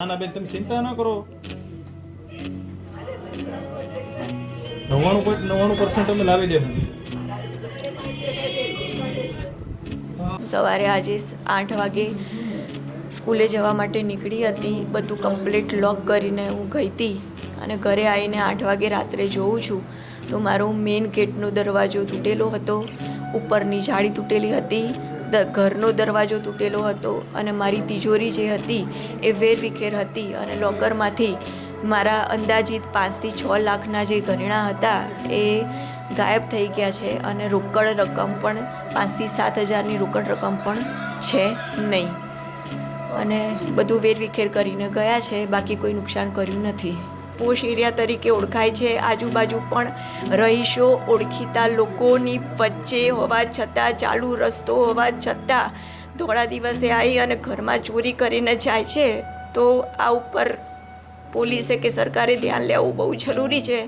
ના બેન, તમે ચિંતા ન કરો. 99% અમે લાવી દેવું. સવારે આજે 8 વાગે સ્કૂલે જવા માટે નીકળી હતી. બધું કમ્પ્લીટ લોક કરીને હું ગઈ હતી અને ઘરે આવીને 8 વાગે રાત્રે જોઉં છું તો મારો મેઇન ગેટનો દરવાજો તૂટેલો હતો, ઉપરની જાળી તૂટેલી હતી, ઘરનો દરવાજો તૂટેલો હતો અને મારી તિજોરી જે હતી એ વેરવિખેર હતી અને લોકરમાંથી મારા અંદાજિત 5 થી 6 લાખના જે ઘરેણાં હતા એ ગાયબ થઈ ગયા છે અને રોકડ રકમ પણ 5 થી 7 હજારની રોકડ રકમ પણ છે નહીં અને બધું વેરવિખેર કરીને ગયા છે. બાકી કોઈ નુકસાન કર્યું નથી. પોશ એરિયા તરીકે ઓળખાય છે. આજુબાજુ પણ રહીશો ઓળખીતા લોકોની વચ્ચે હોવા છતાં, ચાલુ રસ્તો હોવા છતાં ધોળા દિવસે આવી અને ઘરમાં ચોરી કરીને જાય છે. તો આ ઉપર પોલીસે કે સરકારે ધ્યાન લેવું બહુ જરૂરી છે.